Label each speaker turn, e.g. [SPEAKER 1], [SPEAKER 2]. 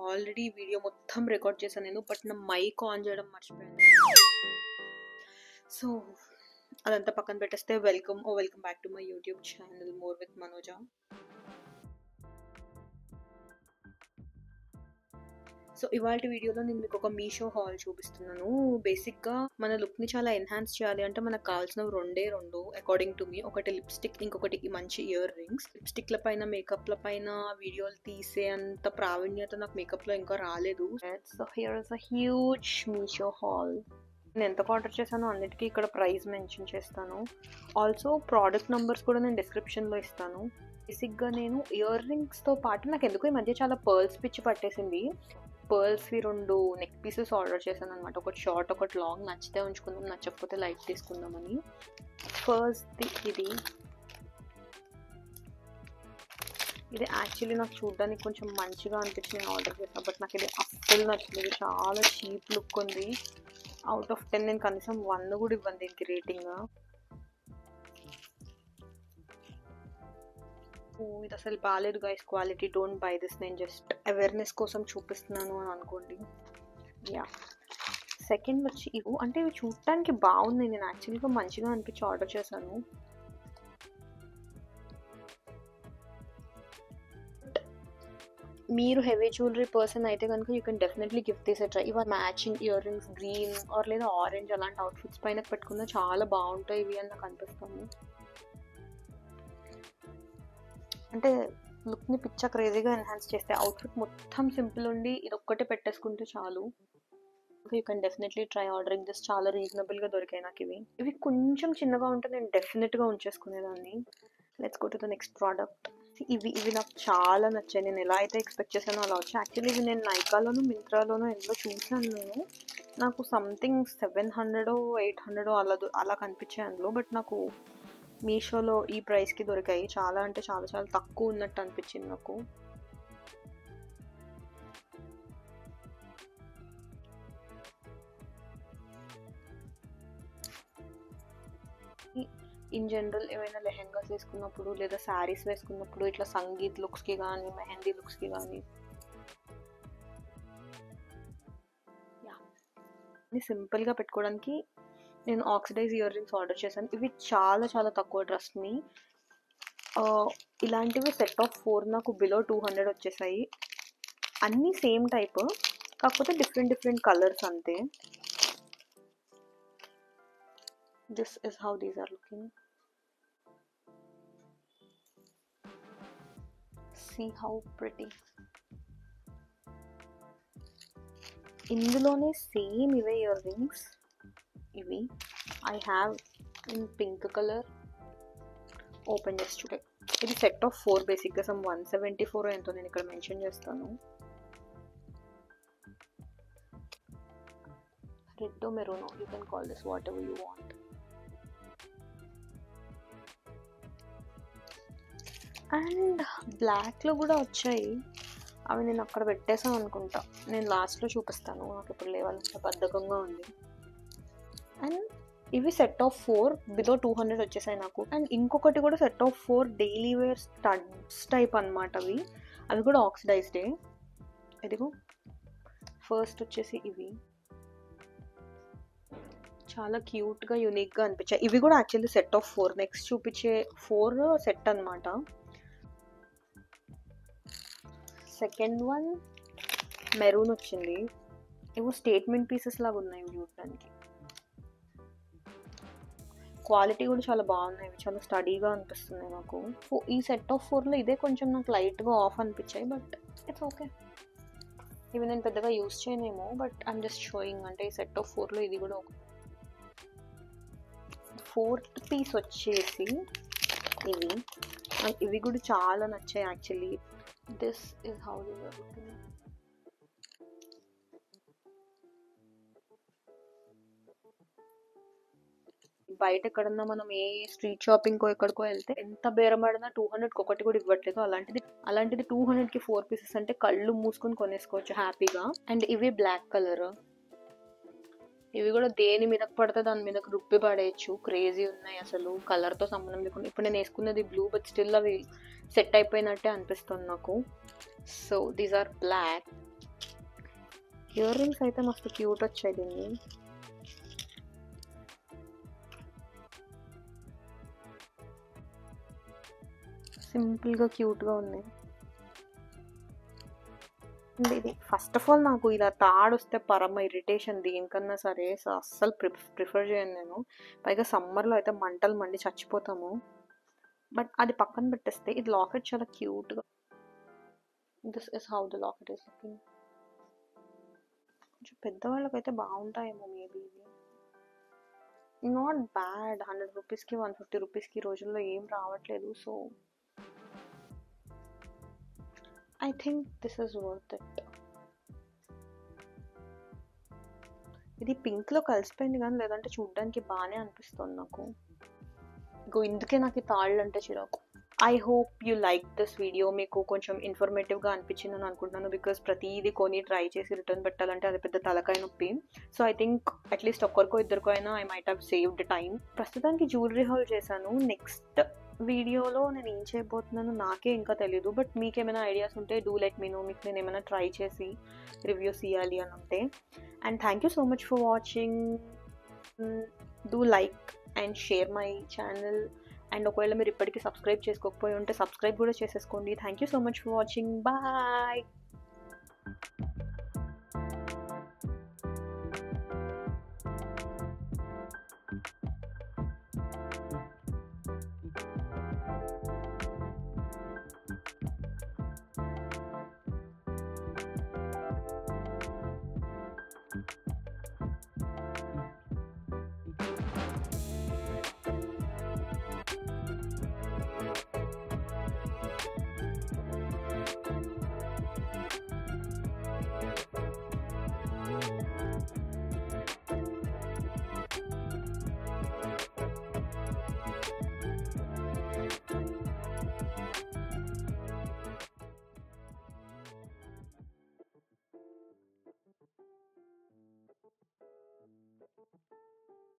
[SPEAKER 1] Already video మొత్తం record చేశాను నేను, బట్ నా మైక్ ఆన్ చేయడం మర్చిపోయాను. సో అదంతా పక్కన పెట్టేస్తే welcome back to my YouTube channel more with Manoja. So ఇవాళ వీడియోలో నేను మీకు ఒక మీషో హాల్ చూపిస్తున్నాను. బేసిక్గా మన లుక్ని చాలా ఎన్హాన్స్ చేయాలి అంటే మనకు కావాల్సినవి రెండు అకార్డింగ్ టు మీ. ఒకటి లిప్స్టిక్, ఇంకొకటి మంచి ఇయర్ రింగ్స్. లిప్స్టిక్ల పైన మేకప్ల పైన వీడియోలు తీసే అంత ప్రావీణ్యత నాకు మేకప్లో ఇంకా రాలేదు. So here is a huge Meesho hall. నేను ఎంతకు ఆర్డర్ చేశానో అన్నిటికీ ఇక్కడ ప్రైస్ మెన్షన్ చేస్తాను. ఆల్సో ప్రోడక్ట్ నెంబర్స్ కూడా నేను డిస్క్రిప్షన్లో ఇస్తాను. బేసిక్గా నేను ఇయర్ రింగ్స్తో పాటు నాకు ఎందుకో ఈ మధ్య చాలా పర్ల్స్ పిచ్చి పట్టేసింది. పర్ల్స్వి 2 నెక్ పీసెస్ ఆర్డర్ చేశాను అనమాట. ఒకటి షార్ట్, ఒకటి లాంగ్. నచ్చితే ఉంచుకుందాం, నచ్చకపోతే లైట్ తీసుకుందామని. ఫస్ట్ ఇది యాక్చువల్లీ నాకు చూడడానికి కొంచెం మంచిగా అనిపించి నేను ఆర్డర్ చేశాను, బట్ నాకు ఇది అస్సలు నచ్చలేదు. చాలా చీప్ లుక్ ఉంది. అవుట్ ఆఫ్ 10 నేను కనీసం 1 కూడా ఇవ్వను దీనికి రేటింగ్. ఇది అసలు బాగాలేదు guys, quality. Don't by this. నేను జస్ట్ అవేర్నెస్ కోసం చూపిస్తున్నాను అని అనుకోండి. యా, సెకండ్ వచ్చి ఇవి అంటే ఇవి చూడటానికి బాగున్నాయి. నేను యాక్చువల్గా మంచిగా అనిపించి ఆర్డర్ చేశాను. మీరు హెవీ జ్యువెలరీ పర్సన్ అయితే కనుక you can definitely gift this a try. ఇవాళ matching earrings green or లేదా ఆరెంజ్ అలాంటి అవుట్ఫిట్స్ పైన పెట్టుకున్నా చాలా బాగుంటాయి ఇవి అని నాకు అనిపిస్తుంది. అంటే లుక్ని పిచ్చా క్రేజీగా ఎన్హాన్స్ చేస్తే అవుట్ఫిట్ మొత్తం సింపుల్ ఉండి ఇది ఒక్కటే పెట్టేసుకుంటే చాలు. You can definitely try ordering this. చాలా రీజనబుల్గా దొరికాయి నాకు ఇవి కొంచెం చిన్నగా ఉంటే నేను డెఫినెట్గా ఉంచేసుకునేదాన్ని. Let's go to the next product. ఇవి నాకు చాలా నచ్చాయి. నేను ఎలా అయితే ఎక్స్పెక్ట్ చేశానో అలా వచ్చాయి. యాక్చువల్లీ ఇవి నేను నైకాలోను మింత్రాలోనూ ఎందులో చూసాను నేను. నాకు సంథింగ్ 700 800 అలా కనిపించాయి అందులో, బట్ నాకు మీషోలో ఈ ప్రైస్కి దొరికాయి. చాలా అంటే చాలా చాలా తక్కువ ఉన్నట్టు అనిపించింది నాకు. ఇన్ జనరల్ ఏమైనా లెహెంగాస్ వేసుకున్నప్పుడు లేదా శారీస్ వేసుకున్నప్పుడు ఇట్లా సంగీత్ లుక్స్కి కానీ మెహందీ లుక్స్కి కానీ సింపుల్గా పెట్టుకోవడానికి నేను ఆక్సిడైజ్ ఇయర్ రింగ్స్ ఆర్డర్ చేశాను. ఇవి చాలా చాలా తక్కువ, ట్రస్ట్ మీ. ఇలాంటివి సెట్ ఆఫ్ 4 నాకు బిలో 200 వచ్చేసాయి. అన్నీ సేమ్ టైప్, కాకపోతే డిఫరెంట్ కలర్స్ అంతే. This is how these are looking. See how pretty. ఇందులోనే సేమ్ ఇవే ఇయర్ రింగ్స్. ఇవి I have in pink colour. Open చేసి చూడే. ఇది సెట్ ఆఫ్ 4 బేసిక్గా సమ్ 174 ఎంతో నేను ఇక్కడ మెన్షన్ చేస్తాను. Red maroon, you can call this what ever you want. And బ్లాక్లో కూడా వచ్చాయి. అవి నేను అక్కడ పెట్టేసాను అనుకుంటా. నేను లాస్ట్లో చూపిస్తాను, నాకు ఇప్పుడు లేవాలంటే బద్ధకంగా ఉంది. అండ్ ఇవి సెట్ ఆఫ్ 4 బిలో 200 వచ్చేసాయి నాకు. అండ్ ఇంకొకటి కూడా set of 4 daily wear studs type అనమాట. అవి కూడా ఆక్సిడైజ్డే. ఇదిగో ఫస్ట్ వచ్చేసి ఇవి చాలా క్యూట్గా యూనిక్గా అనిపించాయి. ఇవి కూడా యాక్చువల్లీ సెట్ ఆఫ్ 4. నెక్స్ట్ చూపించే 4 సెట్ అనమాట. సెకండ్ వన్ మెరూన్ వచ్చింది. ఏవో స్టేట్మెంట్ పీసెస్ లాగా ఉన్నాయి చూడడానికి. క్వాలిటీ కూడా చాలా బాగున్నాయి. చాలా స్టడీగా అనిపిస్తుంది నాకు. ఈ సెట్ ఆఫ్ 4లో ఇదే కొంచెం నాకు లైట్గా ఆఫ్ అనిపించాయి, బట్ ఇట్స్ ఓకే. ఇవి నేను పెద్దగా యూస్ చేయనేమో, బట్ ఐమ్ జస్ట్ షోయింగ్. అంటే ఈ సెట్ ఆఫ్ 4లో ఇది కూడా ఒక 4th పీస్ వచ్చేసి ఇవి కూడా చాలా నచ్చాయి actually. This is how this are looking. బయట ఎక్కడన్నా మనం ఏ స్ట్రీట్ షాపింగ్కో ఎక్కడికో వెళ్తే ఎంత బేరమాడినా 200కి ఒకటి కూడా ఇవ్వట్లేదు. అలాంటిది 200కి 4 పీసెస్ అంటే కళ్ళు మూసుకొని కొనేసుకోవచ్చు హ్యాపీగా. అండ్ ఇవి బ్లాక్ కలర్. ఇవి కూడా దేని మీదకి పడితే దాని మీదకి రుప్పి పడేయచ్చు. క్రేజీ ఉన్నాయి అసలు, కలర్తో సంబంధం లేకుండా. ఇప్పుడు నేను వేసుకున్నది బ్లూ, బట్ స్టిల్ అవి సెట్ అయిపోయినట్టే అనిపిస్తుంది నాకు. So these are black. Earrings అయితే మస్తు క్యూట్ వచ్చాయి దీన్ని. సింపుల్గా క్యూట్గా ఉన్నాయి. ఇది ఫస్ట్ ఆఫ్ ఆల్ నాకు ఇలా తాడు వస్తే పరమ ఇరిటేషన్ దేనికన్నా సరే. సో అస్సలు ప్రిఫర్ చేయను నేను. పైగా సమ్మర్లో అయితే మంటలు మండి చచ్చిపోతాము. బట్ అది పక్కన పెట్టేస్తే ఇది లాకెట్ చాలా క్యూట్గా. This is how the locket is looking. కొంచెం పెద్దవాళ్ళకైతే బాగుంటాయేమో మేబీ ఇవి. Not bad. 100 రూపీస్కి 150 రూపీస్కి రోజుల్లో ఏం రావట్లేదు. So I think this is worth it. ఇది పింక్లో కలిసిపోయింది కానీ లేదంటే చూడ్డానికి బాగానే అనిపిస్తుంది నాకు. ఇందుకే నాకు ఈ తాళ్ళు అంటే చిరాకు. I hope you like this video. మీకు కొంచెం ఇన్ఫర్మేటివ్గా అనిపించిందని అనుకుంటున్నాను. బికాస్ ప్రతిదీ కొని ట్రై చేసి రిటర్న్ పెట్టాలంటే అది పెద్ద తలకాయ నొప్పి. సో ఐ థింక్ అట్లీస్ట్ ఒక్కరికో ఇద్దరికో అయినా I might have saved time. ప్రస్తుతానికి జ్యువెలరీ హాల్ చేశాను. నెక్స్ట్ వీడియోలో నేను ఏం చేయబోతున్నానో నాకే ఇంకా తెలీదు. బట్ మీకేమైనా ఐడియాస్ ఉంటే డూ లెట్ మీ నో. మీకు నేను ఏమైనా ట్రై చేసి రివ్యూస్ ఇవ్వాలి అని ఉంటే. And thank you so much for watching. Do like and share my channel. And ఒకవేళ మీరు ఇప్పటికీ సబ్స్క్రైబ్ చేసుకోకపోయి ఉంటే సబ్స్క్రైబ్ కూడా చేసేసుకోండి. Thank you so much for watching. Bye.